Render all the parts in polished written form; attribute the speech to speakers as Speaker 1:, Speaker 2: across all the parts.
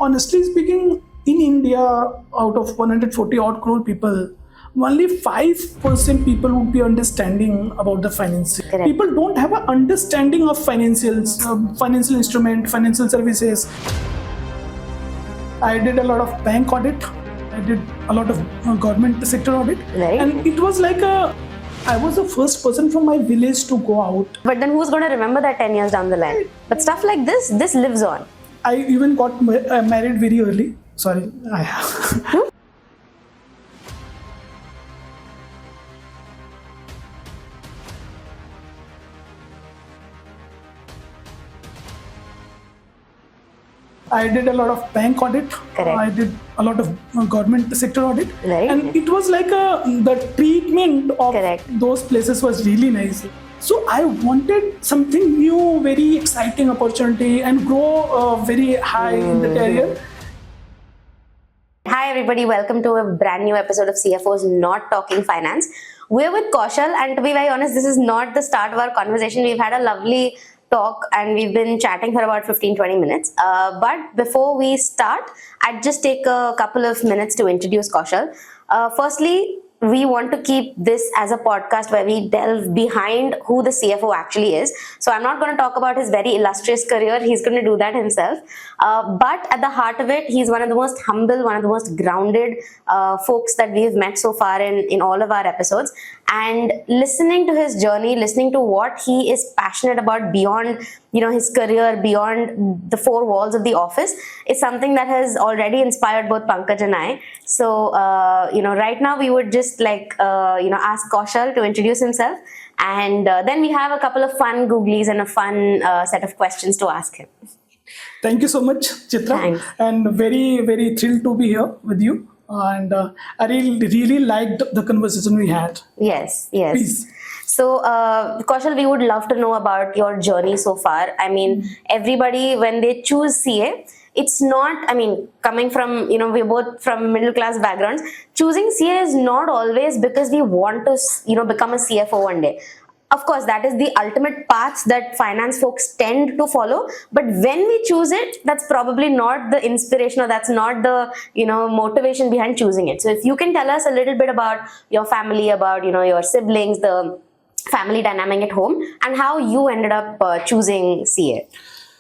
Speaker 1: honestly speaking, in India, out of 140 odd crore people, only 5% people would be understanding about the finance.
Speaker 2: Correct.
Speaker 1: People don't have an understanding of financials, financial instrument, financial services. I did a lot of bank audit. I did a lot of government sector audit.
Speaker 2: Right.
Speaker 1: And it was like I was the first person from my village to go out.
Speaker 2: But then who's going to remember that 10 years down the line? But stuff like this lives on.
Speaker 1: I even got married very early. Sorry, I have. I did a lot of bank audit.
Speaker 2: Correct.
Speaker 1: I did a lot of government sector audit.
Speaker 2: Right.
Speaker 1: And it was like the treatment of
Speaker 2: Correct.
Speaker 1: those places was really nice. So I wanted something new, very exciting opportunity and grow very high in the career.
Speaker 2: Hi everybody, welcome to a brand new episode of CFOs Not Talking Finance. We're with Kaushal, and to be very honest, this is not the start of our conversation. We've had a lovely talk and we've been chatting for about 15-20 minutes. But before we start, I'd just take a couple of minutes to introduce Kaushal. Firstly, we want to keep this as a podcast where we delve behind who the CFO actually is. So I'm not going to talk about his very illustrious career. He's going to do that himself. But at the heart of it, he's one of the most humble, one of the most grounded folks that we've met so far in all of our episodes. And listening to his journey, listening to what he is passionate about beyond his career, beyond the four walls of the office, is something that has already inspired both Pankaj and I. So, right now we would just ask Kaushal to introduce himself, and then we have a couple of fun googlies and a fun set of questions to ask him.
Speaker 1: Thank you so much, Chitra.
Speaker 2: Thanks.
Speaker 1: And very, very thrilled to be here with you. And I really liked the conversation we had.
Speaker 2: Yes.
Speaker 1: Please.
Speaker 2: So, Kaushal, we would love to know about your journey so far. I mean, everybody, when they choose CA, it's not, coming from, we're both from middle class backgrounds, choosing CA is not always because we want to, become a CFO one day. Of course, that is the ultimate path that finance folks tend to follow. But when we choose it, that's probably not the inspiration, or that's not the, motivation behind choosing it. So if you can tell us a little bit about your family, about, your siblings, the family dynamic at home, and how you ended up choosing CA.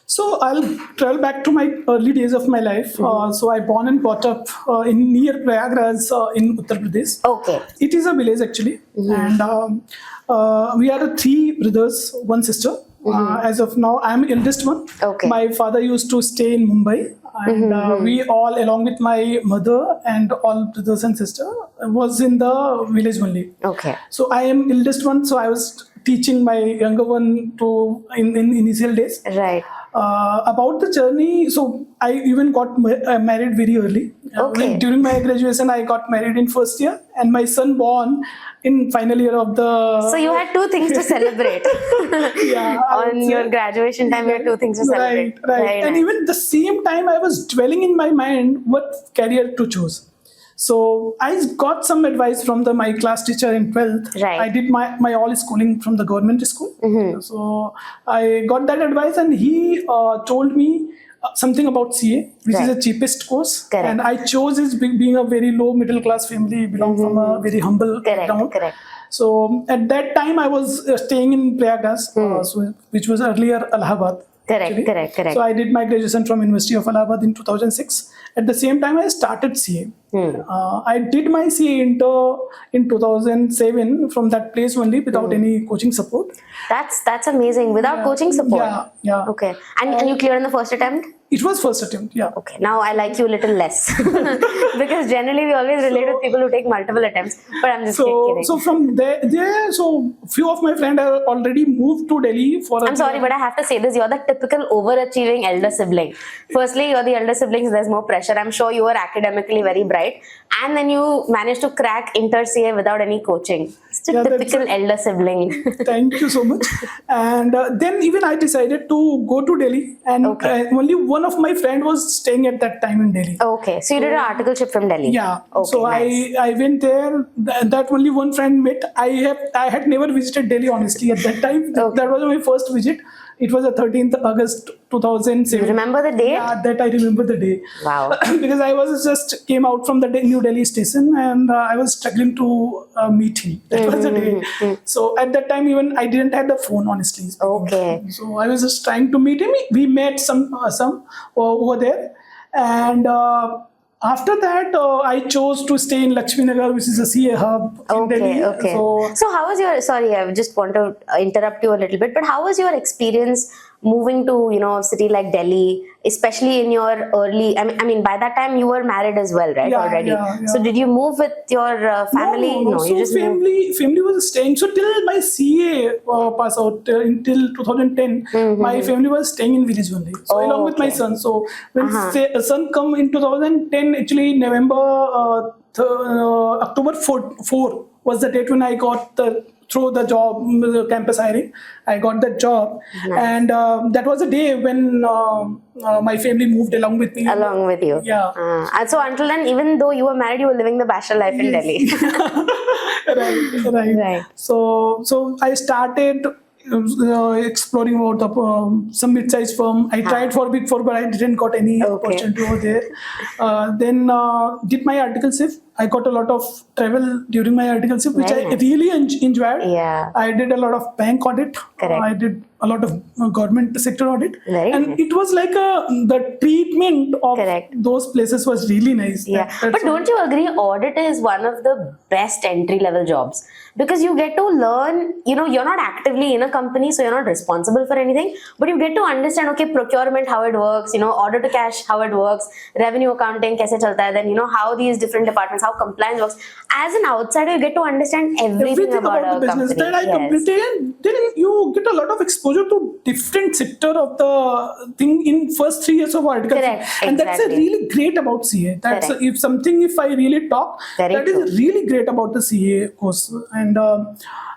Speaker 1: So I'll travel back to my early days of my life. So I born and brought up in near Prayagraj in Uttar Pradesh.
Speaker 2: Okay.
Speaker 1: It is a village actually. And we are three brothers, one sister. As of now, I'm eldest one.
Speaker 2: Okay.
Speaker 1: My father used to stay in Mumbai. And we all, along with my mother and all brothers and sisters, was in the village only.
Speaker 2: Okay.
Speaker 1: So I am eldest one. So I was teaching my younger one in initial days.
Speaker 2: Right.
Speaker 1: About the journey, so I even got married very early.
Speaker 2: Okay.
Speaker 1: During my graduation, I got married in first year, and my son born in final year of the.
Speaker 2: So you had two things to celebrate.
Speaker 1: Yeah.
Speaker 2: On your graduation time, you had two things to celebrate.
Speaker 1: Right.
Speaker 2: Very
Speaker 1: And
Speaker 2: nice.
Speaker 1: even the same time, I was dwelling in my mind what career to choose. So I got some advice from my class teacher in 12th.
Speaker 2: Right.
Speaker 1: I did my all schooling from the government school. So I got that advice, and he told me something about CA, which is the cheapest course.
Speaker 2: Correct.
Speaker 1: And I chose it being a very low middle class family, belong from a very humble background.
Speaker 2: Correct.
Speaker 1: So at that time, I was staying in Prayagraj, which was earlier Allahabad.
Speaker 2: Correct.
Speaker 1: So I did my graduation from University of Allahabad in 2006. At the same time, I started CA. I did my CA inter in 2007 from that place only without any coaching support.
Speaker 2: That's amazing. Without coaching support.
Speaker 1: Yeah.
Speaker 2: Okay. And you cleared in the first attempt?
Speaker 1: It was first attempt, yeah.
Speaker 2: Okay, now I like you a little less because generally we always relate with people who take multiple attempts. But I'm just kidding.
Speaker 1: So from there, so few of my friends have already moved to Delhi for.
Speaker 2: I'm sorry, but I have to say this: you're the typical overachieving elder sibling. Firstly, you're the elder siblings. There's more pressure. I'm sure you were academically very bright, and then you managed to crack inter CA without any coaching. It's a typical elder sibling.
Speaker 1: Thank you so much. And then even I decided to go to Delhi, and only one of my friend was staying at that time in Delhi.
Speaker 2: Okay, so you did an articleship from Delhi.
Speaker 1: Yeah.
Speaker 2: Okay,
Speaker 1: so
Speaker 2: nice.
Speaker 1: I went there. That only one friend met. I had never visited Delhi honestly at that time.
Speaker 2: Okay.
Speaker 1: That was my first visit. It was the 13th August 2007.
Speaker 2: You remember the date?
Speaker 1: Yeah, that I remember the day.
Speaker 2: Wow.
Speaker 1: Because I was just came out from the New Delhi station and I was struggling to meet him. That was the day. So at that time, even I didn't have the phone, honestly.
Speaker 2: Okay.
Speaker 1: So I was just trying to meet him. We met some over there, and after that, I chose to stay in Lakshmi Nagar, which is a CA hub in Delhi.
Speaker 2: Okay. So how was your, sorry, I just want to interrupt you a little bit, but how was your experience moving to, a city like Delhi, especially in your early, I mean, by that time you were married as well, right?
Speaker 1: Yeah,
Speaker 2: Already.
Speaker 1: yeah.
Speaker 2: So did you move with your family?
Speaker 1: No,
Speaker 2: you
Speaker 1: so
Speaker 2: just moved.
Speaker 1: family was staying. So till my CA pass out until 2010, my family was staying in village only. So along with my son. So when son come in 2010, actually November, October 4 was the date when I got through the job, the campus hiring. I got that job, and that was the day when my family moved along with me.
Speaker 2: Along with you.
Speaker 1: Yeah.
Speaker 2: And so until then, even though you were married, you were living the bachelor life in Delhi.
Speaker 1: Right. So I started exploring about some mid-sized firm. I tried for Big Four, but I didn't got any opportunity over there. Then did my articleship. I got a lot of travel during my articleship, which I really enjoyed.
Speaker 2: Yeah.
Speaker 1: I did a lot of bank audit.
Speaker 2: Correct.
Speaker 1: I did a lot of government sector audit.
Speaker 2: Very
Speaker 1: and
Speaker 2: nice.
Speaker 1: it was like the treatment of those places was really nice.
Speaker 2: Yeah. But don't you agree, audit is one of the best entry-level jobs? Because you get to learn, you're not actively in a company, so you're not responsible for anything, but you get to understand, okay, procurement, how it works, order to cash, how it works, revenue accounting, kaise chalta hai, then, how these different departments, how compliance works. As an outsider, you get to understand everything about
Speaker 1: the business.
Speaker 2: Company.
Speaker 1: Then I completed, and then you get a lot of exposure to different sector of the thing in first 3 years of article.
Speaker 2: Correct.
Speaker 1: And that's a really great about CA. That's if I really talk, that is really great about the CA course.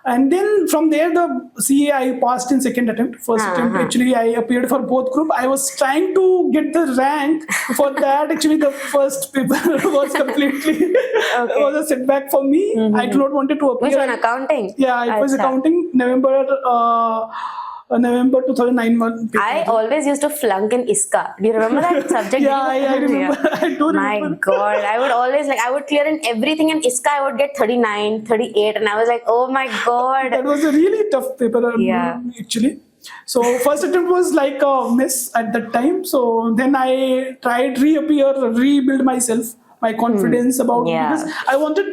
Speaker 1: And then from there, the CA I passed in second attempt. First attempt, actually, I appeared for both group. I was trying to get the rank for that. Actually, the first paper was completely was a setback for me. I do not wanted to appear.
Speaker 2: Which one, accounting?
Speaker 1: Yeah, it was accounting. November 2009.
Speaker 2: I always used to flunk in ISKA. Do you remember that subject?
Speaker 1: I remember. I do remember.
Speaker 2: My God, I would always I would clear in everything in ISKA. I would get 39, 38, and I was like, oh my God.
Speaker 1: That was a really tough paper, actually. So first attempt was like a miss at that time. So then I tried rebuild myself. My confidence about because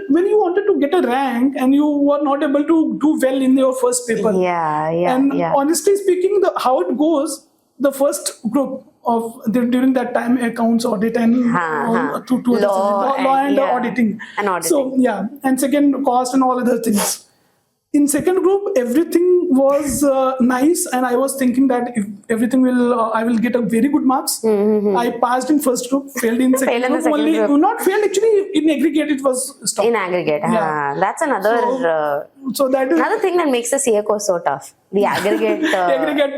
Speaker 1: when you wanted to get a rank and you were not able to do well in your first paper. Honestly speaking, how it goes, the first group of during that time accounts audit and law and auditing. So and second cost and all other things. In second group, everything was nice, and I was thinking that if everything I will get a very good marks. I passed in first group, failed in second group. Not failed, actually, in aggregate it was stopped.
Speaker 2: In aggregate, that's another
Speaker 1: so that is
Speaker 2: another thing that makes the CA course so tough. The aggregate.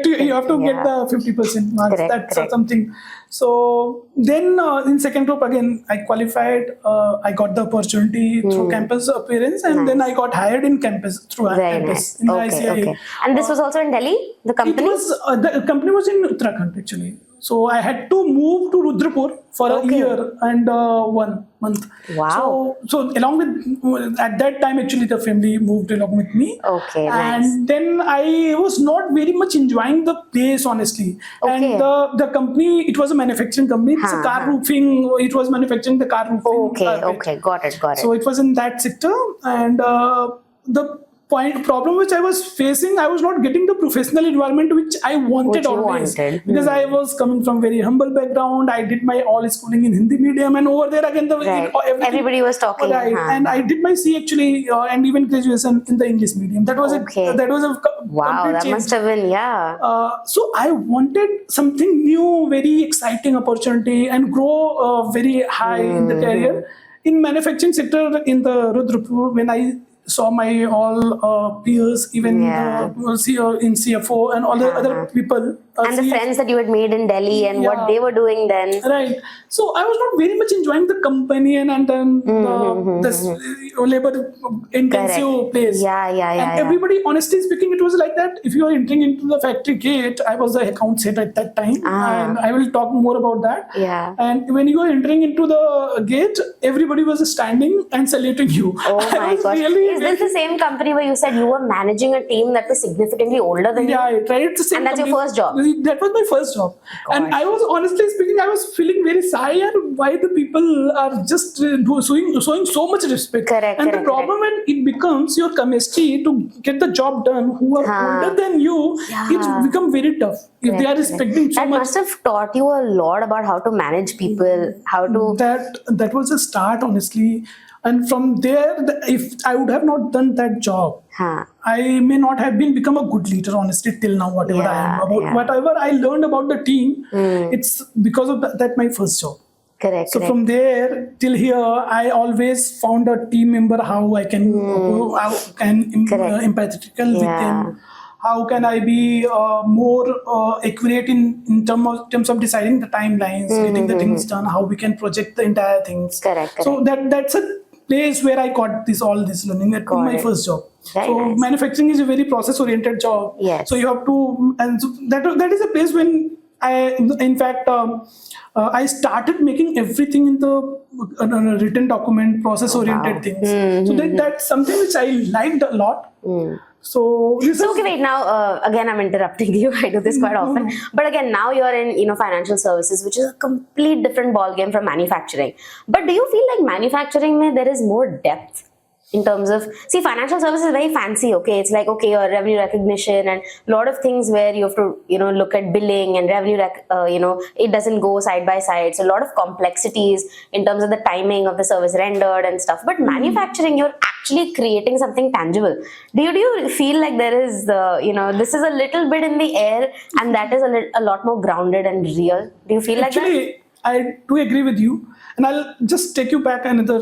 Speaker 1: You have to get the 50% marks. That's something. So then in second group again, I qualified. I got the opportunity through campus appearance, and then I got hired in campus through campus in ICIA.
Speaker 2: And this was also in Delhi. The company.
Speaker 1: The company was in Uttarakhand actually. So I had to move to Rudrapur for a year and 1 month.
Speaker 2: Wow.
Speaker 1: So along with, at that time actually the family moved along with me.
Speaker 2: Okay,
Speaker 1: and then I was not very much enjoying the place, honestly. And the company, it was a manufacturing company. It's a car roofing. It was manufacturing the car roofing.
Speaker 2: Okay, got it.
Speaker 1: So it was in that sector, and the problem which I was facing, I was not getting the professional environment which I wanted always. Because I was coming from very humble background. I did my all schooling in Hindi medium, and over there again
Speaker 2: everybody was talking.
Speaker 1: And I did my C actually and even graduation in the English medium. That was a
Speaker 2: wow, that must have been
Speaker 1: so I wanted something new, very exciting opportunity, and grow very high in the career in manufacturing sector in the Rudrapur. When I saw my all peers, even in CFO and all the other people
Speaker 2: And the friends that you had made in Delhi and what
Speaker 1: Yeah.
Speaker 2: they were doing then.
Speaker 1: Right. So I was not very much enjoying the company and then this labor intensive place.
Speaker 2: Yeah.
Speaker 1: And everybody, honestly speaking, it was like that. If you are entering into the factory gate, I was the account head at that time, and I will talk more about that.
Speaker 2: Yeah.
Speaker 1: And when you are entering into the gate, everybody was standing and saluting you.
Speaker 2: Oh my gosh. Is this the same company where you said you were managing a team that was significantly older than you?
Speaker 1: Yeah, right. It's the same.
Speaker 2: And that's your first job?
Speaker 1: That was my first job. And I was, honestly speaking, I was feeling very shy and why the people are just showing so much respect. And the problem when it becomes your chemistry to get the job done, who are older than you, it's become very tough. If they are respecting so
Speaker 2: that
Speaker 1: much.
Speaker 2: must have taught you a lot about how to manage people, how to...
Speaker 1: That was a start, honestly. And from there, if I would have not done that job, I may not have become a good leader, honestly, till now, whatever I am. Whatever I learned about the team, it's because of that my first job.
Speaker 2: Correct.
Speaker 1: So from there till here, I always found a team member how I can empathetical with them. How can I be more accurate in terms of deciding the timelines, getting the things done, how we can project the entire things.
Speaker 2: Correct.
Speaker 1: So that's a place where I got all this learning. That was my first job.
Speaker 2: Very
Speaker 1: so
Speaker 2: nice.
Speaker 1: Manufacturing is a very process-oriented job.
Speaker 2: Yes.
Speaker 1: So you have to, and so that is a place when in fact, I started making everything in the written document, process-oriented things. So that's something which I liked a lot. So
Speaker 2: okay, wait, now again I'm interrupting you. I do this quite often. But again, now you're in financial services, which is a complete different ballgame from manufacturing. But do you feel like manufacturing there is more depth? In terms of, see, financial services is very fancy, okay? It's like, okay, your revenue recognition and a lot of things where you have to, look at billing and revenue, it doesn't go side by side. So a lot of complexities in terms of the timing of the service rendered and stuff. But manufacturing, you're actually creating something tangible. Do you feel like there is, this is a little bit in the air and that is a lot more grounded and real? Do you feel like that?
Speaker 1: Actually, I do agree with you. And I'll just take you back another,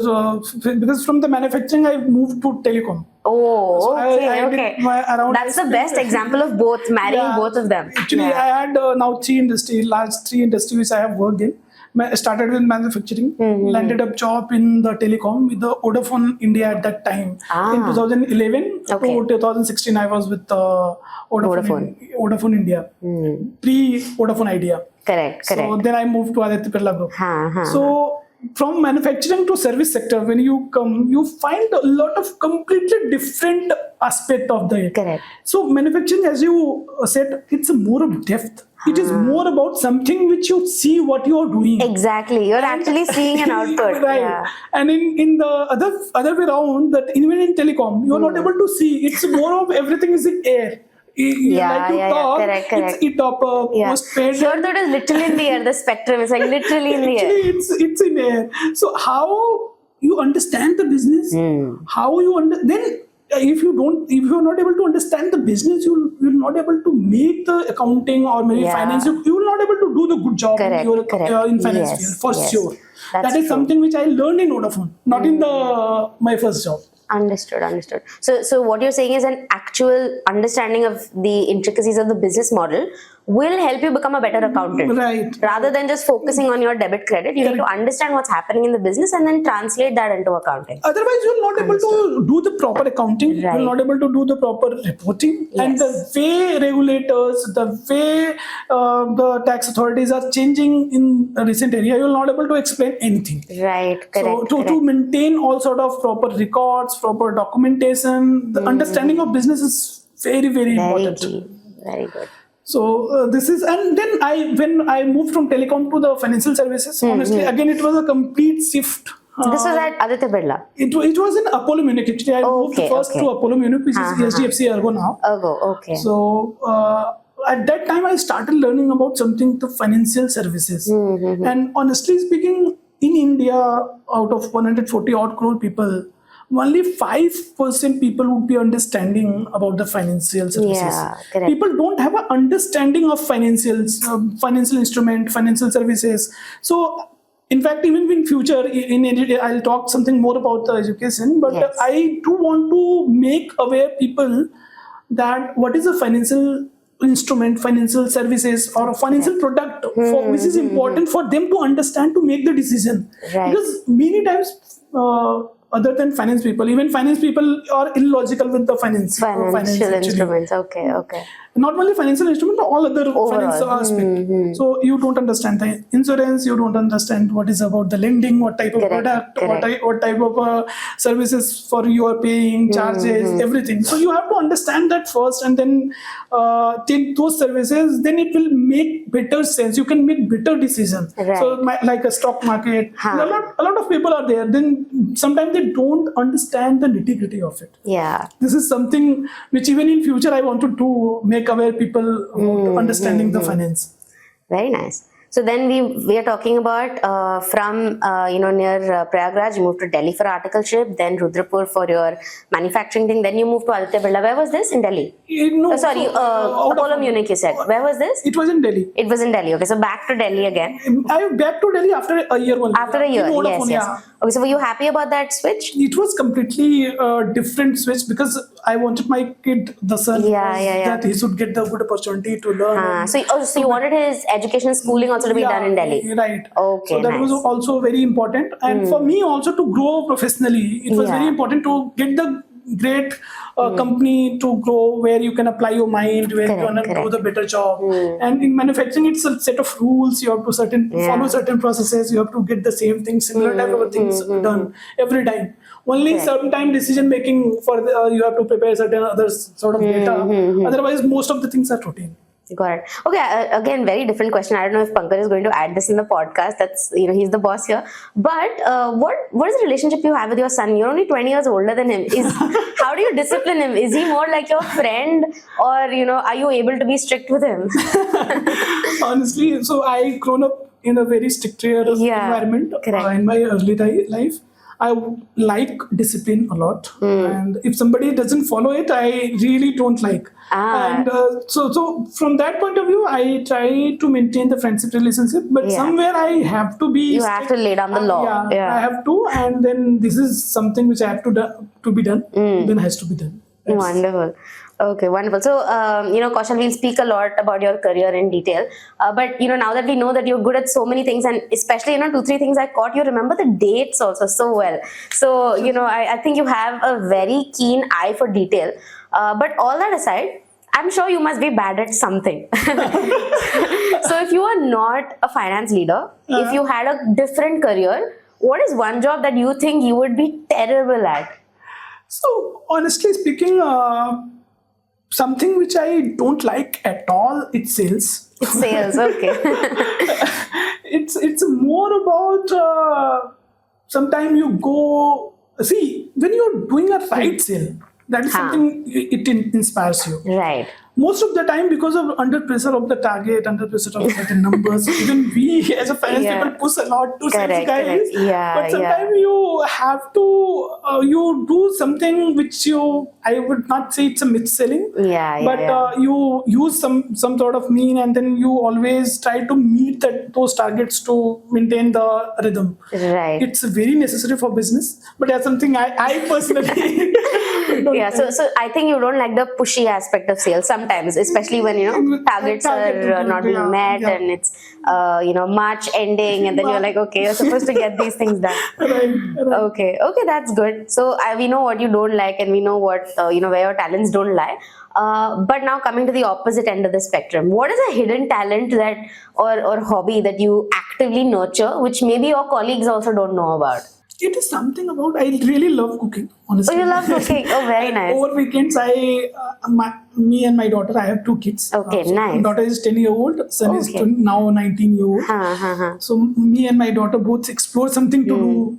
Speaker 1: because from the manufacturing, I moved to telecom.
Speaker 2: Oh,
Speaker 1: so
Speaker 2: okay. That's the best example of both, marrying both of them.
Speaker 1: Actually, I had now large three industries which I have worked in. I started with manufacturing, landed up job in the telecom with the Vodafone India at that time. In 2011 to 2016, I was with Vodafone India, pre-Vodafone Idea.
Speaker 2: Correct.
Speaker 1: So then I moved to Aditya Birla Group. So from manufacturing to service sector, when you come, you find a lot of completely different aspect of the.
Speaker 2: Correct.
Speaker 1: So manufacturing, as you said, it's more of depth. It is more about something which you see what you are doing.
Speaker 2: Exactly. You're actually seeing an output.
Speaker 1: Right.
Speaker 2: Yeah.
Speaker 1: And in the other way around, that even in telecom, you are not able to see. It's more of everything is in air.
Speaker 2: Correct.
Speaker 1: It's e-topper, postpaid.
Speaker 2: Here that is literally in the air. The spectrum is like literally in the air.
Speaker 1: It's in air. So how you understand the business? How you then if you're not able to understand the business, you're not able to make the accounting or maybe finance. You will not able to do the good job in finance field for sure. That is something which I learned in Vodafone, not in my first job.
Speaker 2: Understood. So what you're saying is an actual understanding of the intricacies of the business model will help you become a better accountant.
Speaker 1: Right.
Speaker 2: Rather than just focusing on your debit credit, you need to understand what's happening in the business and then translate that into accounting.
Speaker 1: Otherwise, you're not able to do the proper accounting. You're not able to do the proper reporting. And the way regulators, the way the tax authorities are changing in a recent area, you're not able to explain anything.
Speaker 2: Right. Correct.
Speaker 1: So to maintain all sort of proper records, proper documentation, the understanding of business is very, very important.
Speaker 2: Very good.
Speaker 1: So this is, and then when I moved from telecom to the financial services, honestly, again, it was a complete shift.
Speaker 2: This was at Aditya Birla?
Speaker 1: It was in Apollo Munich. Actually, I moved first to Apollo Munich, which is HDFC Ergo now.
Speaker 2: Okay.
Speaker 1: So at that time, I started learning about something to financial services. And honestly speaking, in India, out of 140 odd crore people, only 5% people would be understanding about the financial services.
Speaker 2: Yeah, correct.
Speaker 1: People don't have an understanding of financial instrument, financial services. So, in fact, even in future, I'll talk something more about the education. But I do want to make aware people that what is a financial instrument, financial services, or a financial product, which is important for them to understand to make the decision.
Speaker 2: Right.
Speaker 1: Because many times, other than finance people, even finance people are illogical with the finance.
Speaker 2: Financial
Speaker 1: actually.
Speaker 2: instruments. Okay.
Speaker 1: Not only financial instrument, but all other financial aspect. So you don't understand the insurance, you don't understand what is about the lending, what type of product, what type of services for you are paying, charges, everything. So you have to understand that first, and then take those services. Then it will make better sense. You can make better decisions.
Speaker 2: Right.
Speaker 1: So like a stock market, a lot of people are there. Then sometimes they don't understand the nitty-gritty of it.
Speaker 2: Yeah.
Speaker 1: This is something which even in future I wanted to make aware people about understanding the finance.
Speaker 2: Very nice. So then we are talking about from near Prayagraj, you moved to Delhi for articleship, then Rudrapur for your manufacturing thing, then you moved to Aditya Birla. Where was this? In Delhi? Apollo Munich, you said. Where was this?
Speaker 1: It was in Delhi.
Speaker 2: It was in Delhi. Okay, so back to Delhi again.
Speaker 1: I back to Delhi after a year only.
Speaker 2: After a year, yes.
Speaker 1: Yeah.
Speaker 2: Okay, so were you happy about that switch?
Speaker 1: It was completely a different switch because I wanted my kid, the son, that he should get the good opportunity to learn.
Speaker 2: So you wanted his education, schooling also to be done in Delhi?
Speaker 1: Right.
Speaker 2: Okay,
Speaker 1: so that was also very important. And for me also to grow professionally, it was very important to get the great company to grow where you can apply your mind, where you can do the better job. And in manufacturing, it's a set of rules. You have to follow certain processes. You have to get the same things, similar type of things done every time. Only certain decision making for you have to prepare certain other sort of data. Otherwise, most of the things are routine.
Speaker 2: Got it. Okay, again, very different question. I don't know if Pankaj is going to add this in the podcast. That's, he's the boss here. But what is the relationship you have with your son? You're only 20 years older than him. How do you discipline him? Is he more like your friend, or are you able to be strict with him?
Speaker 1: Honestly, so I grown up in a very strict environment in my early life. I like discipline a lot, and if somebody doesn't follow it, I really don't like. And so from that point of view, I try to maintain the friendship relationship, but somewhere I have to be.
Speaker 2: You have to lay down the law.
Speaker 1: I have to, and then this is something which I have to be done. Then has to be done.
Speaker 2: That's wonderful. Okay, wonderful. So, Kaushal, we'll speak a lot about your career in detail. But, now that we know that you're good at so many things, and especially, 2-3 things I caught, you remember the dates also so well. So, I think you have a very keen eye for detail. But all that aside, I'm sure you must be bad at something. So, if you are not a finance leader, if you had a different career, what is one job that you think you would be terrible at?
Speaker 1: So, honestly speaking, something which I don't like at all, it's sales.
Speaker 2: It's sales, okay.
Speaker 1: It's more about sometimes you go, see, when you're doing a right sale, that is something it inspires you.
Speaker 2: Right.
Speaker 1: Most of the time, because of under pressure of the target, under pressure of certain numbers, even we as a finance people push a lot to sales guys. But sometimes you have to, you do something which I would not say it's a myth selling, but you use some sort of mean, and then you always try to meet those targets to maintain the rhythm.
Speaker 2: Right.
Speaker 1: It's very necessary for business, but that's something I personally
Speaker 2: so I think you don't like the pushy aspect of sales sometimes, especially when targets are not being met and it's March ending, and then you're like, okay, you're supposed to get these things done. Okay, that's good. So we know what you don't like, and we know what where your talents don't lie. But now coming to the opposite end of the spectrum, what is a hidden talent that or hobby that you actively nurture, which maybe your colleagues also don't know about?
Speaker 1: It is something about, I really love cooking, honestly.
Speaker 2: Oh, you love cooking? Oh, very nice.
Speaker 1: Over weekends, me and my daughter, I have 2 kids.
Speaker 2: Okay, nice.
Speaker 1: Daughter is 10-year-old, son is now 19-year-old. So me and my daughter both explore something to do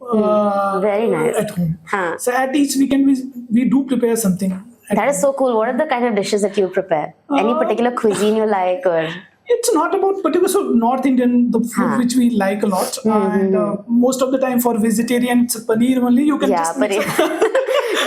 Speaker 2: very nice.
Speaker 1: at home. So at each weekend, we do prepare something.
Speaker 2: That is so cool. What are the kind of dishes that you prepare? Any particular cuisine you like, or?
Speaker 1: It's not about particular, so North Indian, the food which we like a lot. And most of the time for vegetarian, it's paneer only. You can just
Speaker 2: paneer.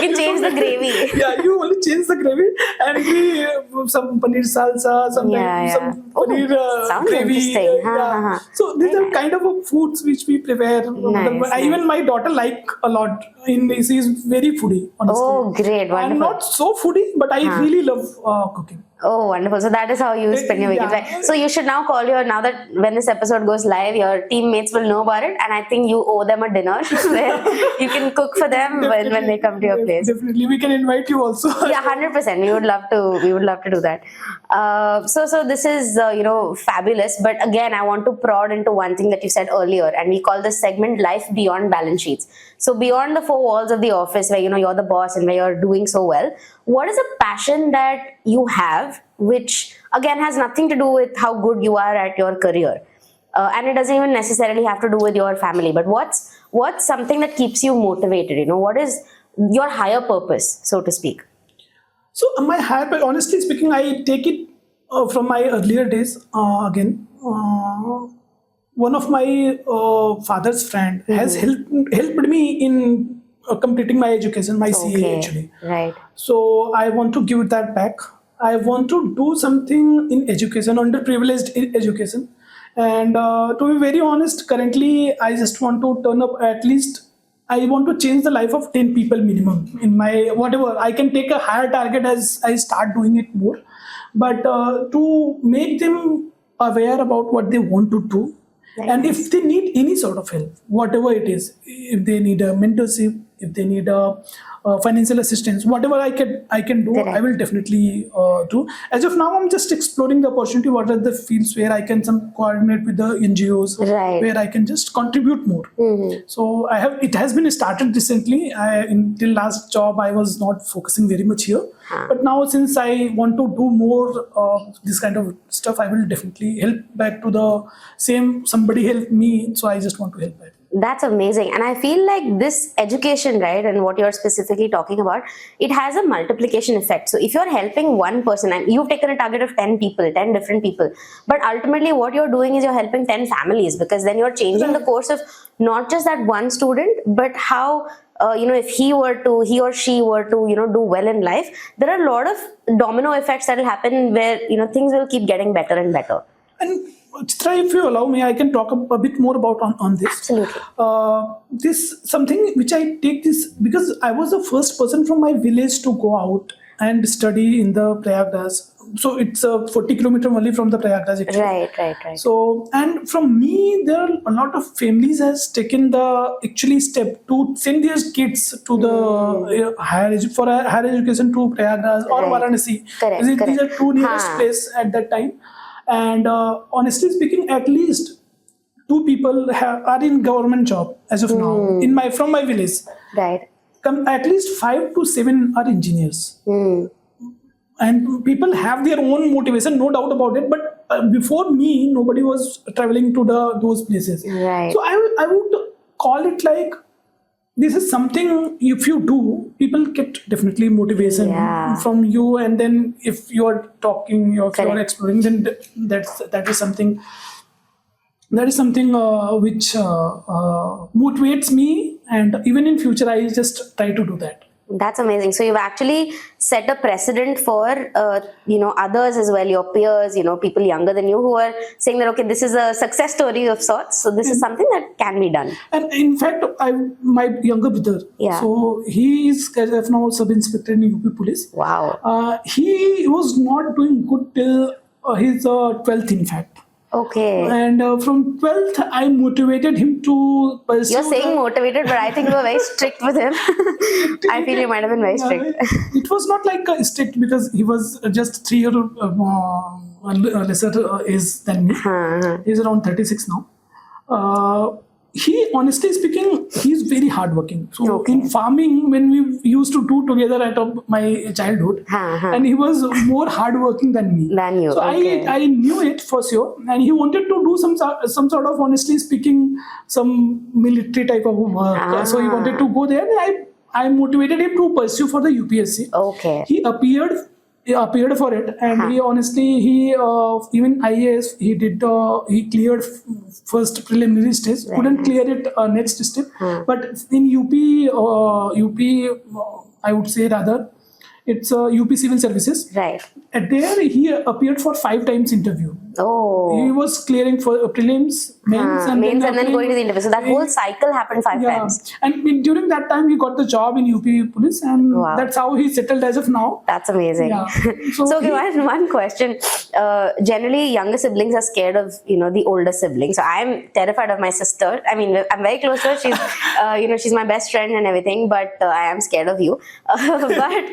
Speaker 2: You can change the gravy.
Speaker 1: You only change the gravy, and some paneer salsa, some paneer gravy.
Speaker 2: Interesting.
Speaker 1: So these are kind of foods which we prepare. Even my daughter like a lot. She is very foodie, honestly.
Speaker 2: Oh, great. Wonderful.
Speaker 1: I'm not so foodie, but I really love cooking.
Speaker 2: Oh, wonderful. So that is how you spend your weekends,
Speaker 1: Yeah.
Speaker 2: right? So you should now call now that when this episode goes live, your teammates will know about it. And I think you owe them a dinner where you can cook for them when they come to your place.
Speaker 1: Definitely. We can invite you also.
Speaker 2: Yeah, 100%. We would love to do that. So this is, fabulous. But again, I want to prod into one thing that you said earlier, and we call this segment Life Beyond Balance Sheets. So beyond the four walls of the office where, you're the boss and where you're doing so well, what is a passion that you have, which again has nothing to do with how good you are at your career? And it doesn't even necessarily have to do with your family, but what's something that keeps you motivated? What is your higher purpose, so to speak?
Speaker 1: So my higher, honestly speaking, I take it from my earlier days. Again, one of my father's friend has helped me in completing my education, my CA actually.
Speaker 2: Right.
Speaker 1: So I want to give that back. I want to do something in education, underprivileged education. And to be very honest, currently I just want to turn up at least. I want to change the life of 10 people minimum in my whatever. I can take a higher target as I start doing it more. But to make them aware about what they want to do.
Speaker 2: Right.
Speaker 1: And if they need any sort of help, whatever it is, if they need a mentorship, if they need a financial assistance, whatever I can do,
Speaker 2: Correct.
Speaker 1: I will definitely do. As of now, I'm just exploring the opportunity. What are the fields where I can coordinate with the NGOs,
Speaker 2: Right.
Speaker 1: where I can just contribute more. So it has been started recently. Until last job, I was not focusing very much here. But now, since I want to do more this kind of stuff, I will definitely help back to the same. Somebody helped me, so I just want to help back.
Speaker 2: That's amazing. And I feel like this education, right, and what you're specifically talking about, it has a multiplication effect. So if you're helping one person, and you've taken a target of 10 people, 10 different people, but ultimately what you're doing is you're helping 10 families, because then you're changing the course of not just that one student, but how, if he or she were to, do well in life, there are a lot of domino effects that will happen where, things will keep getting better and better.
Speaker 1: And Chitra, if you allow me, I can talk a bit more about on this.
Speaker 2: Absolutely.
Speaker 1: This something which I take this because I was the first person from my village to go out and study in the Prayagraj. So it's 40 kilometers only from the Prayagraj. Actually.
Speaker 2: Right.
Speaker 1: So, and from me, there are a lot of families has taken the step to send their kids to the higher education to Prayagraj or Varanasi.
Speaker 2: Correct.
Speaker 1: These are two nearest places at that time. And honestly speaking, at least 2 people are in government job as of now from my village.
Speaker 2: Right.
Speaker 1: At least 5 to 7 are engineers. And people have their own motivation, no doubt about it. But before me, nobody was traveling to those places.
Speaker 2: Right.
Speaker 1: So I would call it like this is something. If you do, people get definitely motivation from you. And then if you are talking, if you are exploring, then that is something. That is something which motivates me, and even in future, I just try to do that.
Speaker 2: That's amazing. So you've actually set a precedent for, others as well, your peers, people younger than you who are saying that, okay, this is a success story of sorts. So this is something that can be done.
Speaker 1: And in fact, my younger brother, so he is as of now sub-inspector in UP Police.
Speaker 2: Wow.
Speaker 1: He was not doing good till his 12th, in fact.
Speaker 2: Okay.
Speaker 1: And from 12th, I motivated him to pursue.
Speaker 2: You're saying motivated, but I think you were very strict with him. I feel you might have been very strict.
Speaker 1: It was not like strict because he was just 3 years lesser age than me. He's around 36 now. He, honestly speaking, he's very hardworking. So in farming, when we used to do together at my childhood, and he was more hardworking than me.
Speaker 2: Than you.
Speaker 1: So I knew it for sure, and he wanted to do some sort of, honestly speaking, some military type of work. So he wanted to go there. And I motivated him to pursue for the UPSC.
Speaker 2: Okay.
Speaker 1: He appeared for it, and he even IAS he cleared first preliminary stage, couldn't clear it next step, but in UP I would say rather it's UP Civil Services.
Speaker 2: Right.
Speaker 1: There he appeared for 5 times interview.
Speaker 2: Oh.
Speaker 1: He was clearing for prelims, mains, and
Speaker 2: Mains and then
Speaker 1: appealing.
Speaker 2: going to the interview. So that whole cycle happened 5
Speaker 1: Yeah,
Speaker 2: times.
Speaker 1: and during that time he got the job in UP police, and
Speaker 2: Wow.
Speaker 1: that's how he settled as of now.
Speaker 2: That's amazing.
Speaker 1: Yeah.
Speaker 2: So okay, one question. Generally, younger siblings are scared of the older siblings. So I'm terrified of my sister. I mean, I'm very close to her. She's she's my best friend and everything. But I am scared of you. But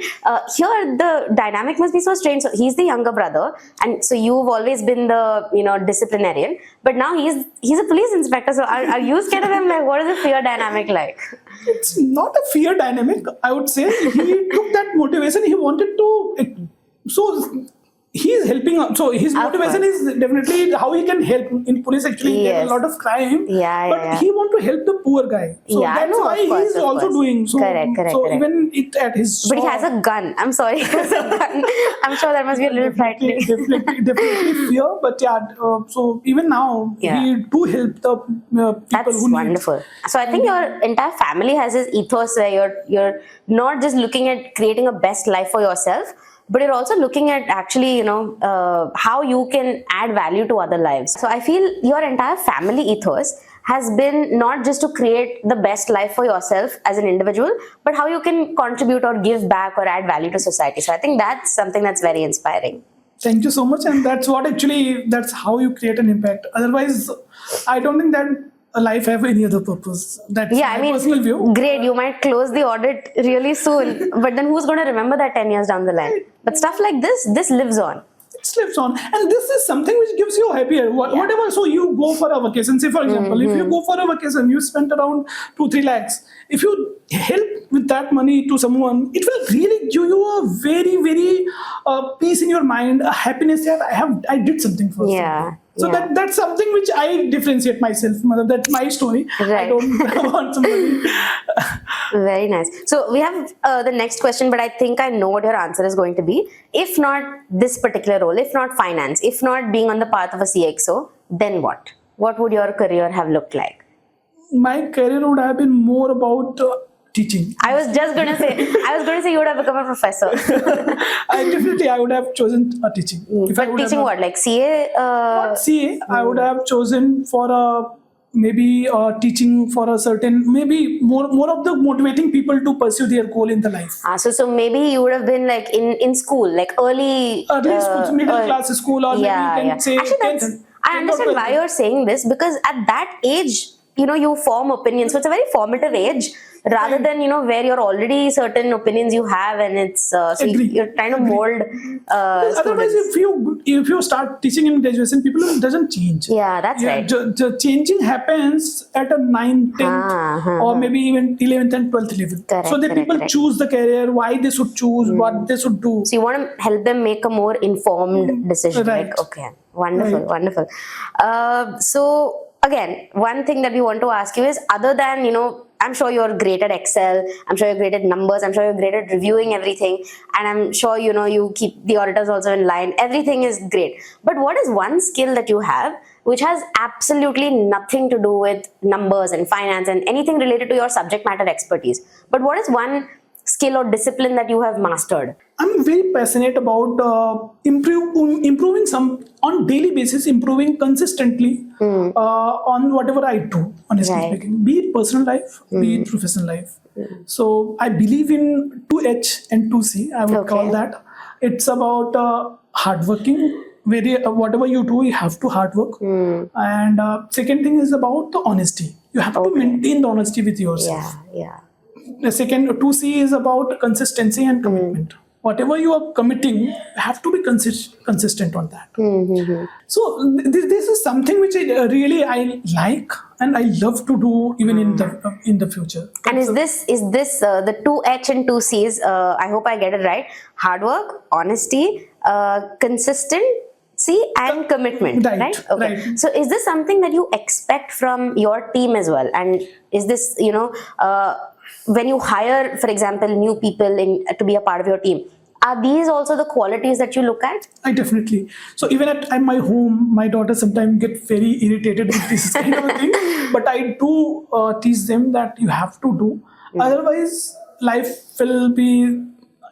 Speaker 2: here the dynamic must be so strange. So he's the younger brother, and so you've always been the disciplinarian. But now he's a police inspector. So are you scared of him? Like, what is the fear dynamic like?
Speaker 1: It's not a fear dynamic, I would say. He took that motivation. He wanted to. So he's helping out. So his motivation is definitely how he can help. In police, actually, there's a lot of crime. But he want to help the poor guy. So that's why he's also doing. So,
Speaker 2: correct.
Speaker 1: Even at his
Speaker 2: But he has a gun. I'm sorry, he has a gun. I'm sure that must be a little frightening.
Speaker 1: Definitely fear. But so even now, he do help the people
Speaker 2: That's
Speaker 1: who
Speaker 2: wonderful.
Speaker 1: need.
Speaker 2: So I think your entire family has this ethos where you're not just looking at creating a best life for yourself, but you're also looking at actually, how you can add value to other lives. So I feel your entire family ethos has been not just to create the best life for yourself as an individual, but how you can contribute or give back or add value to society. So I think that's something that's very inspiring.
Speaker 1: Thank you so much. And that's how you create an impact. Otherwise, I don't think that a life have any other purpose. That's my personal view.
Speaker 2: Great, you might close the audit really soon, but then who's going to remember that 10 years down the line? But stuff like this lives on.
Speaker 1: It lives on, and this is something which gives you happier. Whatever. So you go for a vacation. Say for example, if you go for a vacation, you spend around 2-3 lakhs. If you help with that money to someone, it will really give you a very, very peace in your mind, a happiness that I did something for somebody. So that's something which I differentiate myself. That's my story.
Speaker 2: Right.
Speaker 1: I don't want somebody.
Speaker 2: Very nice. So we have the next question, but I think I know what your answer is going to be. If not this particular role, if not finance, if not being on the path of a CXO, then what? What would your career have looked like?
Speaker 1: My career would have been more about teaching.
Speaker 2: I was going to say you would have become a professor.
Speaker 1: I would have chosen teaching.
Speaker 2: But teaching what? Like CA?
Speaker 1: Not CA. I would have chosen for maybe teaching for a certain, maybe more of the motivating people to pursue their goal in the life.
Speaker 2: So maybe you would have been like in school, like early
Speaker 1: school, middle class school, or maybe you can say.
Speaker 2: Actually, I understand why you're saying this, because at that age, you form opinions. So it's a very formative age, rather than where you're already certain opinions you have, and it's so you're trying to mold
Speaker 1: otherwise
Speaker 2: students.
Speaker 1: if you start teaching in graduation, people, it doesn't change.
Speaker 2: That's right.
Speaker 1: The changing happens at a 9th, 10th, or maybe even 11th and 12th level. So that people choose the career, why they should choose, what they should do.
Speaker 2: So you want to help them make a more informed decision.
Speaker 1: Right.
Speaker 2: Like, okay, wonderful. So again, one thing that we want to ask you is, other than, I'm sure you're great at Excel, I'm sure you're great at numbers, I'm sure you're great at reviewing everything, and I'm sure, you keep the auditors also in line. Everything is great. But what is one skill that you have which has absolutely nothing to do with numbers and finance and anything related to your subject matter expertise? But what is one skill or discipline that you have mastered?
Speaker 1: I'm very passionate about improving on daily basis, improving consistently on whatever I do, honestly speaking, be it personal life, be it professional life. So I believe in 2H and 2C, I would call that. It's about hardworking. Whatever you do, you have to hard work. And second thing is about the honesty. You have to maintain the honesty with yourself. The second, 2C is about consistency and commitment. Whatever you are committing, you have to be consistent on that. So this is something which I like and I love to do even in the future.
Speaker 2: And is this the 2H and 2Cs? I hope I get it right. Hard work, honesty, consistency, and commitment. Right? Okay.
Speaker 1: Right.
Speaker 2: So is this something that you expect from your team as well? And is this when you hire, for example, new people to be a part of your team, are these also the qualities that you look at?
Speaker 1: I definitely. So even at my home, my daughter sometimes get very irritated with this kind of thing. But I do teach them that you have to do. Otherwise, life will be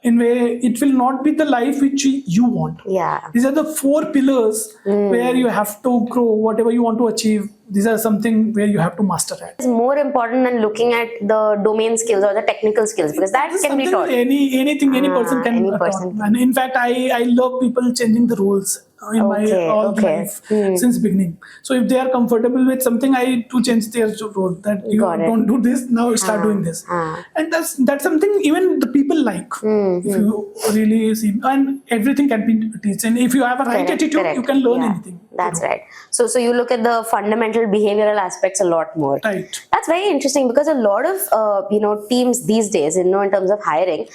Speaker 1: in way it will not be the life which you want.
Speaker 2: Yeah.
Speaker 1: These are the 4 pillars where you have to grow whatever you want to achieve. These are something where you have to master at.
Speaker 2: It's more important than looking at the domain skills or the technical skills, because that can be taught.
Speaker 1: Anything any person can
Speaker 2: any
Speaker 1: taught.
Speaker 2: person.
Speaker 1: And in fact, I love people changing the rules in my all life since beginning. So if they are comfortable with something, I to change their role, that you don't do this, now start doing this. And that's something even the people like. If you really see, and everything can be taught. And if you have a right attitude, you can learn anything.
Speaker 2: That's right. So you look at the fundamental behavioral aspects a lot more.
Speaker 1: Right.
Speaker 2: That's very interesting, because a lot of teams these days, in terms of hiring,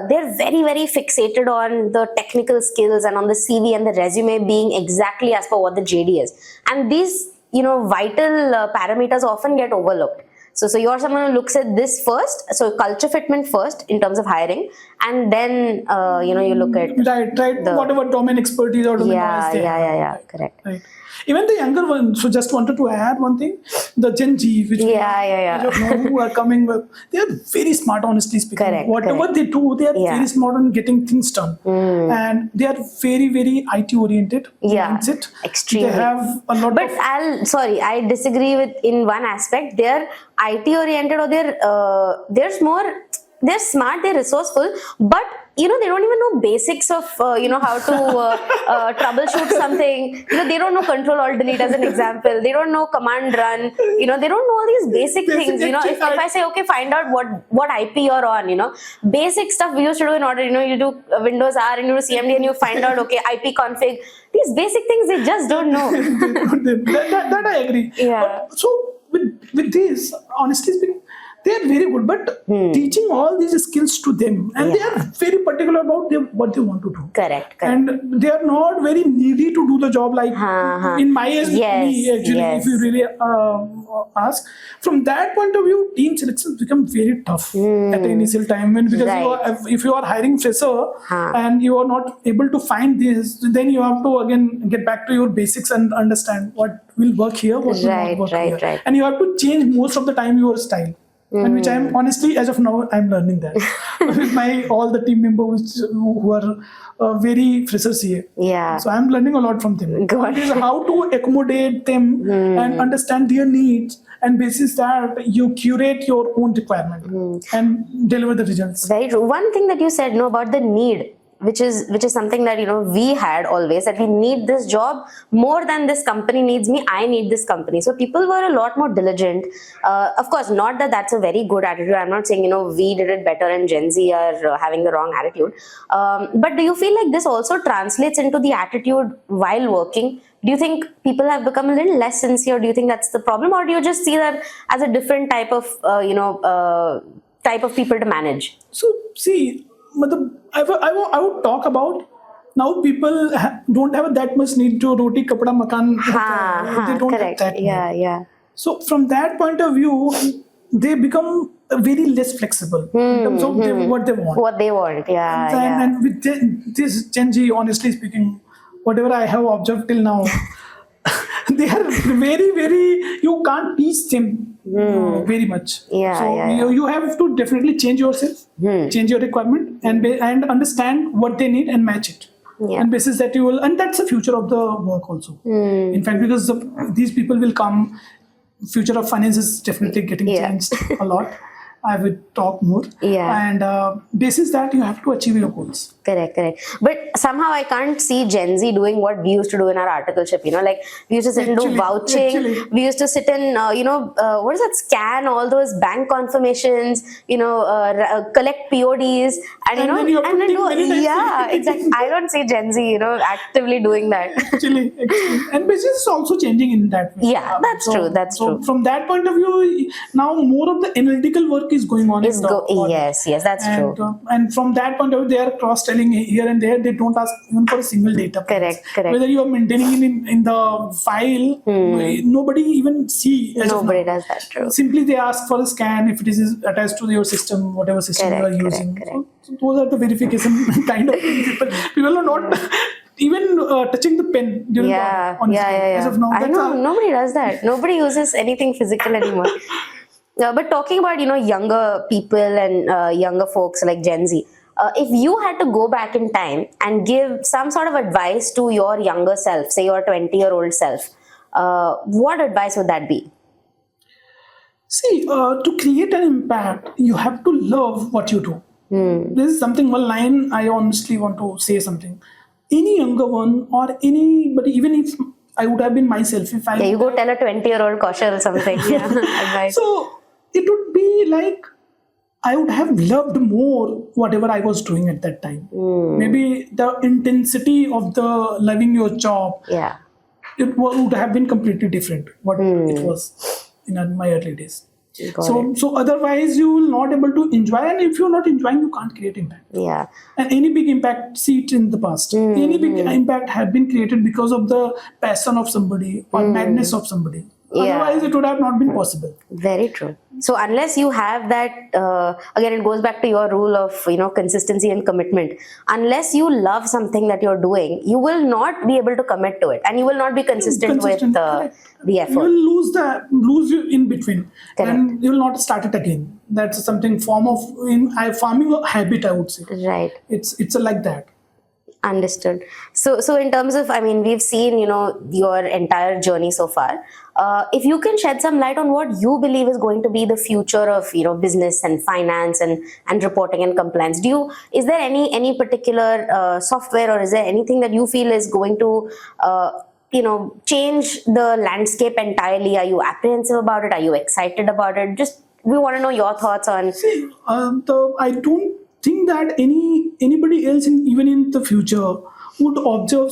Speaker 2: they're very, very fixated on the technical skills and on the CV and the resume being exactly as per what the JD is. And these vital parameters often get overlooked. So you're someone who looks at this first, so culture fitment first in terms of hiring, and then you look at
Speaker 1: right whatever domain expertise or domain knowledge they have.
Speaker 2: Correct.
Speaker 1: Right. Even the younger ones, so just wanted to add one thing, the Gen Z, which who are coming with, they are very smart, honestly speaking. Whatever they do, they are very smart on getting things done. And they are very, very IT oriented. Mindset.
Speaker 2: Extremely.
Speaker 1: They have a lot
Speaker 2: but I disagree with in one aspect. They're IT oriented, or they're smart, they're resourceful, but they don't even know basics of how to troubleshoot something. They don't know control alt delete as an example. They don't know command run. They don't know all these basic things. If I say, okay, find out what IP you're on, basic stuff we used to do in order, you do Windows R and you do CMD and you find out, okay, IP config. These basic things they just don't know.
Speaker 1: that I agree.
Speaker 2: Yeah.
Speaker 1: But, so with this, honestly speaking, they are very good, but teaching all these skills to them, and they are very particular about what they want to do.
Speaker 2: Correct.
Speaker 1: And they are not very needy to do the job like in my age. If you really ask, from that point of view, team selections become very tough at the initial time, because if you are hiring fresher and you are not able to find this, then you have to again get back to your basics and understand what will work here, what will not work here.
Speaker 2: Right.
Speaker 1: And you have to change most of the time your style. And which I'm honestly, as of now, I'm learning that with all the team members who are very fresher CA.
Speaker 2: Yeah.
Speaker 1: So I'm learning a lot from them. It is how to accommodate them and understand their needs, and basis that you curate your own requirement and deliver the results.
Speaker 2: Very true. One thing that you said about the need, which is something that we had always, that we need this job more than this company needs me. I need this company. So people were a lot more diligent. Of course, not that that's a very good attitude. I'm not saying we did it better and Gen Z are having the wrong attitude. But do you feel like this also translates into the attitude while working? Do you think people have become a little less sincere? Do you think that's the problem, or do you just see that as a different type of type of people to manage?
Speaker 1: So see, I would talk about now people don't have that much need to roti kapda makan. They don't have that.
Speaker 2: Yeah.
Speaker 1: So from that point of view, they become very less flexible in terms of what they want.
Speaker 2: What they want,
Speaker 1: And with this Gen Z, honestly speaking, whatever I have observed till now, they are very, very, you can't teach them very much. You have to definitely change yourself, change your requirement, and understand what they need and match it. And basis that you will, and that's the future of the work also. In fact, because these people will come, future of finance is definitely getting changed a lot. I will talk more. And basis that you have to achieve your goals.
Speaker 2: Correct. But somehow I can't see Gen Z doing what we used to do in our articleship. Like we used to sit and do vouching. We used to sit and what is that? Scan all those bank confirmations. Collect PODs and then do. Exactly. I don't see Gen Z actively doing that.
Speaker 1: Actually, and business is also changing in that way.
Speaker 2: Yeah, that's true. That's true.
Speaker 1: From that point of view, now more of the analytical work is going on.
Speaker 2: Yes, that's true.
Speaker 1: And from that point of view, they are cross-telling here and there. They don't ask even for a single data.
Speaker 2: Correct.
Speaker 1: Whether you are maintaining it in the file, nobody even see.
Speaker 2: Nobody does that. True.
Speaker 1: Simply they ask for a scan if it is attached to your system, whatever system you are using. So those are the verification kind of people. People are not even touching the pen during the as of now.
Speaker 2: I know nobody does that. Nobody uses anything physical anymore. But talking about younger people and younger folks like Gen Z, if you had to go back in time and give some sort of advice to your younger self, say your 20-year-old self, what advice would that be?
Speaker 1: See, to create an impact, you have to love what you do. This is something, one line I honestly want to say something. Any younger one or anybody, even if I would have been myself, if I...
Speaker 2: Yeah, you go tell a 20-year-old Kaushal something. Yeah, advice.
Speaker 1: So it would be like, I would have loved more whatever I was doing at that time. Maybe the intensity of the loving your job,
Speaker 2: Yeah.
Speaker 1: it would have been completely different what it was in my early days. So otherwise you will not able to enjoy, and if you're not enjoying, you can't create impact.
Speaker 2: Yeah.
Speaker 1: And any big impact, see it in the past. Any big impact had been created because of the passion of somebody or madness of somebody.
Speaker 2: Yeah.
Speaker 1: Otherwise, it would have not been possible.
Speaker 2: Very true. So unless you have that, again, it goes back to your rule of, consistency and commitment. Unless you love something that you're doing, you will not be able to commit to it, and you will not be consistent with the effort.
Speaker 1: You will lose you in between,
Speaker 2: Correct.
Speaker 1: and you will not start it again. That's something form of farming a habit, I would say.
Speaker 2: Right.
Speaker 1: It's like that.
Speaker 2: Understood. So in terms of, we've seen, your entire journey so far. If you can shed some light on what you believe is going to be the future of, business and finance and reporting and compliance. Is there any particular software, or is there anything that you feel is going to, change the landscape entirely? Are you apprehensive about it? Are you excited about it? We want to know your thoughts on.
Speaker 1: See, I don't think that anybody else even in the future would observe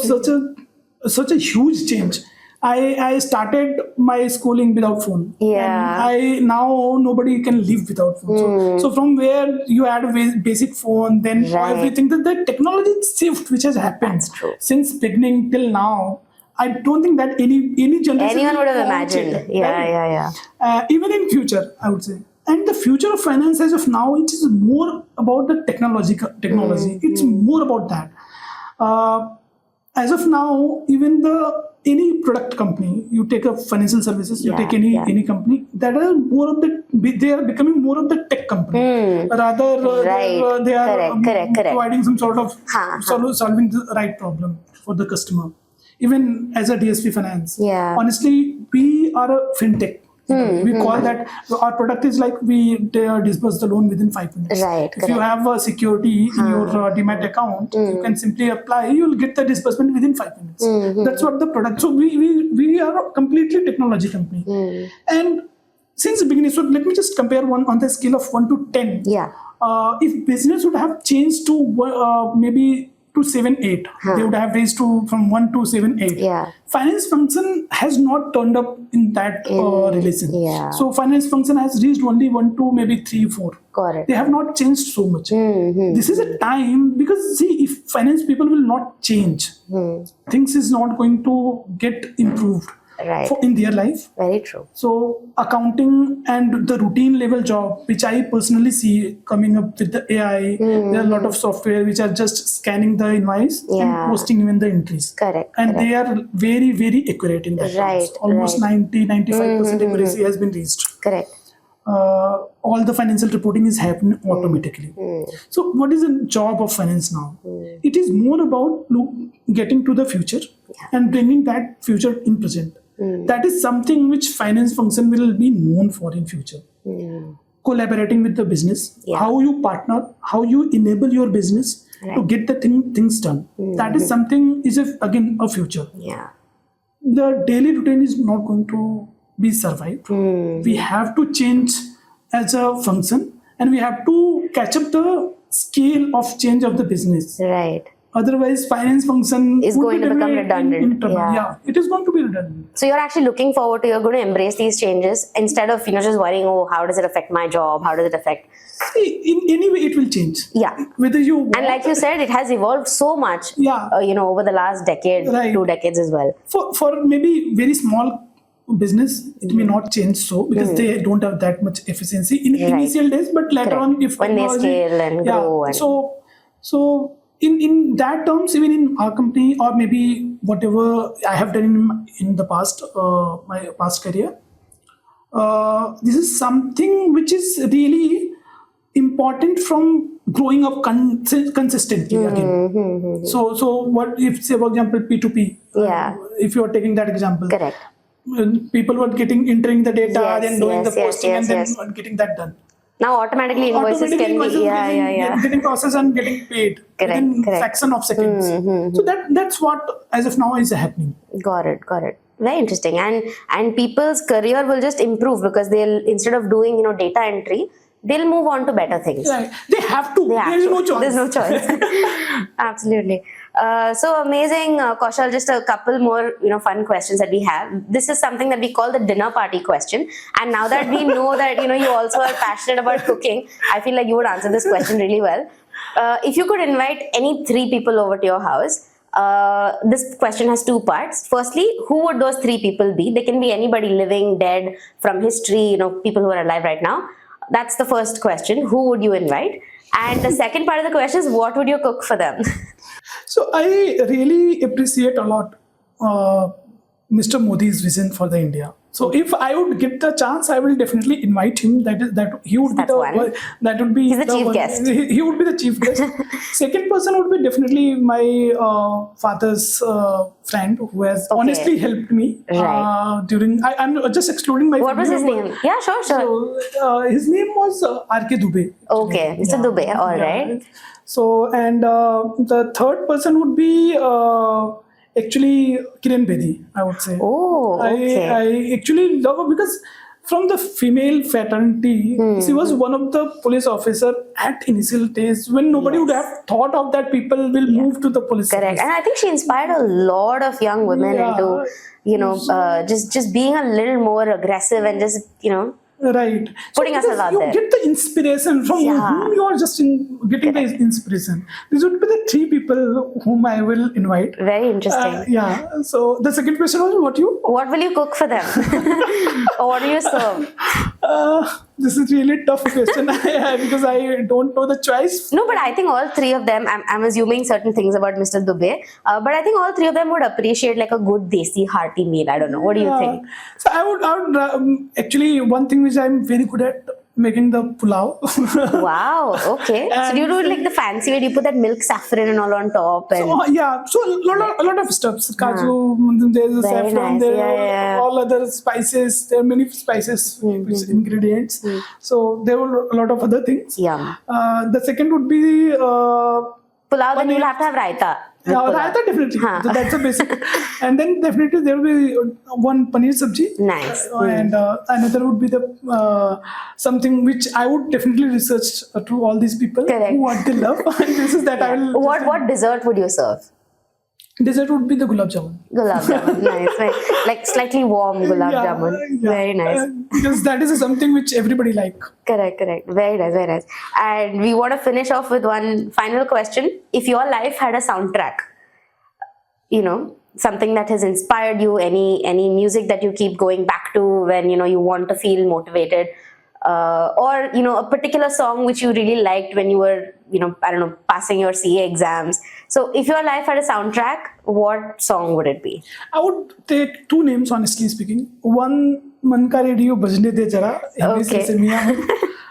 Speaker 1: such a huge change. I started my schooling without phone.
Speaker 2: Yeah.
Speaker 1: And now nobody can live without phone. So from where you had a basic phone, then everything, the technology shift which has happened since beginning till now, I don't think that anyone
Speaker 2: would have imagined. Yeah.
Speaker 1: Even in future, I would say. And the future of finance as of now, it is more about the technology. It's more about that. As of now, even any product company, you take a financial services, you take any company, that are more of they are becoming more of the tech company. Rather, they are providing some sort of solving the right problem for the customer. Even as a DSP Finance, honestly, we are a fintech. We call that our product is like we disburse the loan within 5 minutes. If you have a security in your Demat account, you can simply apply, you will get the disbursement within 5 minutes. That's what the product. So we are a completely technology company. And since the beginning, so let me just compare one on the scale of 1 to 10. If business would have changed to maybe to 7, 8, they would have raised from 1 to 7, 8. Finance function has not turned up in that relation. So finance function has reached only 1 to maybe 3, 4.
Speaker 2: Correct.
Speaker 1: They have not changed so much. This is a time, because see, if finance people will not change, things is not going to get improved. In their life.
Speaker 2: Very true.
Speaker 1: So accounting and the routine level job, which I personally see coming up with the AI, there are a lot of software which are just scanning the invoice and posting even the entries.
Speaker 2: Correct.
Speaker 1: And they are very, very accurate in that. Almost 90-95% accuracy has been reached.
Speaker 2: Correct.
Speaker 1: All the financial reporting is happening automatically. So what is the job of finance now? It is more about getting to the future and bringing that future in present. That is something which finance function will be known for in future. Collaborating with the business, how you partner, how you enable your business to get the things done. That is something again a future. The daily routine is not going to be survived. We have to change as a function, and we have to catch up the scale of change of the business. Otherwise, finance function
Speaker 2: is going to become redundant.
Speaker 1: It is going to be redundant.
Speaker 2: So you're actually looking forward to, you're going to embrace these changes instead of just worrying, how does it affect my job? How does it affect?
Speaker 1: See, in any way it will change. Whether you want,
Speaker 2: and like you said, it has evolved so much. Over the last decade, 2 decades as well.
Speaker 1: For maybe very small business, it may not change because they don't have that much efficiency in initial days, but later on, if
Speaker 2: when they scale and grow.
Speaker 1: So in that terms, even in our company, or maybe whatever I have done in the past, my past career, this is something which is really important from growing up consistently again. So what if, say, for example, P2P?
Speaker 2: Yeah.
Speaker 1: If you are taking that example.
Speaker 2: Correct.
Speaker 1: People were entering the data,
Speaker 2: Yes,
Speaker 1: then doing
Speaker 2: yes,
Speaker 1: the posting,
Speaker 2: yes,
Speaker 1: and
Speaker 2: yes.
Speaker 1: then getting that done.
Speaker 2: Now automatically invoices
Speaker 1: Automatically
Speaker 2: can
Speaker 1: invoices
Speaker 2: be, yeah.
Speaker 1: getting processed and getting paid
Speaker 2: Correct,
Speaker 1: within
Speaker 2: correct.
Speaker 1: fraction of seconds. So that's what as of now is happening.
Speaker 2: Got it. Very interesting. And people's career will just improve because they'll, instead of doing, data entry, they'll move on to better things.
Speaker 1: Right. They have to. There's no choice.
Speaker 2: There's no choice. Absolutely. So amazing, Kaushal. Just a couple more, fun questions that we have. This is something that we call the dinner party question. And now that we know that, you also are passionate about cooking, I feel like you would answer this question really well. If you could invite any 3 people over to your house, this question has 2 parts. Firstly, who would those 3 people be? They can be anybody living, dead, from history, people who are alive right now. That's the first question. Who would you invite? And the second part of the question is, what would you cook for them?
Speaker 1: So I really appreciate a lot Mr. Modi's vision for the India. So if I would get the chance, I will definitely invite him. That he would be that would be
Speaker 2: He's the chief guest.
Speaker 1: He would be the chief guest. Second person would be definitely my father's friend who has honestly helped me during. I'm just excluding my.
Speaker 2: What was his name? Yeah, sure.
Speaker 1: So his name was R.K. Dubey.
Speaker 2: Okay, Mr. Dubey. All right.
Speaker 1: So and the third person would be. Actually, Kiran Bedi, I would say.
Speaker 2: Oh, okay.
Speaker 1: I actually love her because from the female fraternity, she was one of the police officer at initial days when nobody would have thought of that people will move to the police.
Speaker 2: Correct. And I think she inspired a lot of young women into, just being a little more aggressive and just,
Speaker 1: Right.
Speaker 2: Putting ourselves out there.
Speaker 1: You get the inspiration from whom you are just getting the inspiration. These would be the 3 people whom I will invite.
Speaker 2: Very interesting.
Speaker 1: So the second question was
Speaker 2: what will you cook for them? Or what do you serve?
Speaker 1: This is really tough question because I don't know the choice.
Speaker 2: No, but I think all 3 of them, I'm assuming certain things about Mr. Dubey, but I think all 3 of them would appreciate like a good desi hearty meal. I don't know. What do you think?
Speaker 1: So I would actually, one thing which I'm very good at, making the pulao.
Speaker 2: Wow, okay. So do you do it like the fancy way? Do you put that milk saffron and all on top? And
Speaker 1: So a lot of stuffs. Kaju, there's a saffron, there are all other spices. There are many spices, ingredients. So there were a lot of other things.
Speaker 2: Yum.
Speaker 1: The second would be
Speaker 2: pulao, then you'll have to have raita.
Speaker 1: Raita definitely. So that's a basic. And then definitely there will be one paneer sabji.
Speaker 2: Nice.
Speaker 1: And another would be the something which I would definitely research to all these people what they love. And this is that I will.
Speaker 2: What dessert would you serve?
Speaker 1: Dessert would be the gulab jamun.
Speaker 2: Gulab jamun, nice. Like slightly warm gulab jamun. Very nice.
Speaker 1: Because that is something which everybody like.
Speaker 2: Correct. Very nice. And we want to finish off with one final question. If your life had a soundtrack, something that has inspired you, any music that you keep going back to when, you want to feel motivated, or, a particular song which you really liked when you were, passing your CA exams. So if your life had a soundtrack, what song would it be? I would take 2 names, honestly speaking. One, Man Ka Radio Bajne De Jara.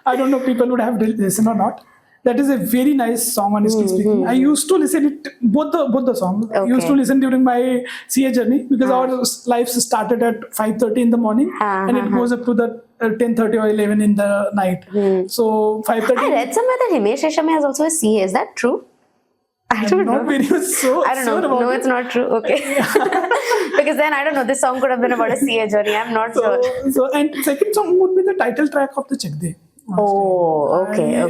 Speaker 2: I don't know people would have listened or not. That is a very nice song, honestly speaking. I used to listen it, both the songs. I used to listen during my CA journey because our lives started at 5:30 in the morning and it goes up to the 10:30 or 11 in the night. So 5:30. I read somewhere that Himesh Reshammiya is also a CA. Is that true? I don't know. I don't know. No, it's not true. Okay. Because then I don't know. This song could have been about a CA journey. I'm not sure.
Speaker 1: And second song would be the title track of the Chak De.
Speaker 2: Oh, okay.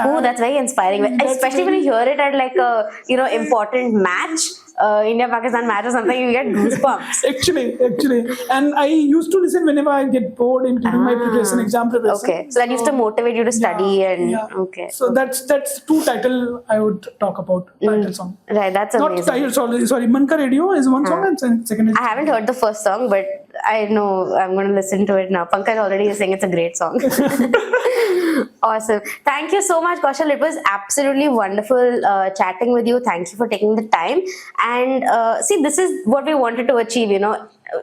Speaker 2: Oh, that's very inspiring. Especially when you hear it at like a important match, India-Pakistan match or something, you get goosebumps.
Speaker 1: Actually. And I used to listen whenever I get bored in my exam preparation.
Speaker 2: Okay. So that used to motivate you to study okay.
Speaker 1: So that's 2 title I would talk about. Title song.
Speaker 2: Right, that's amazing.
Speaker 1: Not title, sorry. Man Ka Radio is one song and second is...
Speaker 2: I haven't heard the first song, but I know I'm going to listen to it now. Pankaj already is saying it's a great song. Awesome. Thank you so much, Kaushal. It was absolutely wonderful chatting with you. Thank you for taking the time. And see, this is what we wanted to achieve,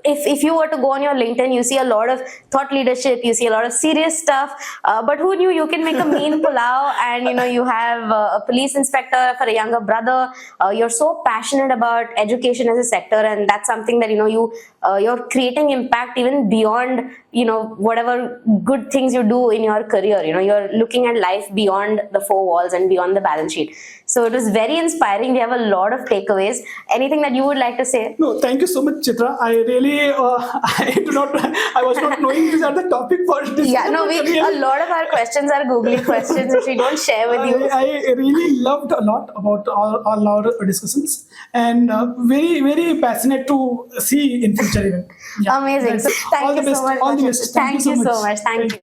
Speaker 2: if you were to go on your LinkedIn, you see a lot of thought leadership, you see a lot of serious stuff. But who knew you can make a mean pulao, and you have a police inspector for a younger brother. You're so passionate about education as a sector, and that's something that you're creating impact even beyond whatever good things you do in your career. You're looking at life beyond the four walls and beyond the balance sheet. So it was very inspiring. We have a lot of takeaways. Anything that you would like to say?
Speaker 1: No, thank you so much, Chitra. I really, I was not knowing these are the topic for this.
Speaker 2: Yeah, no, a lot of our questions are Googly questions which we don't share with you.
Speaker 1: I really loved a lot about all our discussions, and very, very passionate to see in future even. Yeah.
Speaker 2: Amazing. So thank you so much.
Speaker 1: All the best.
Speaker 2: Thank you so much. Thank you.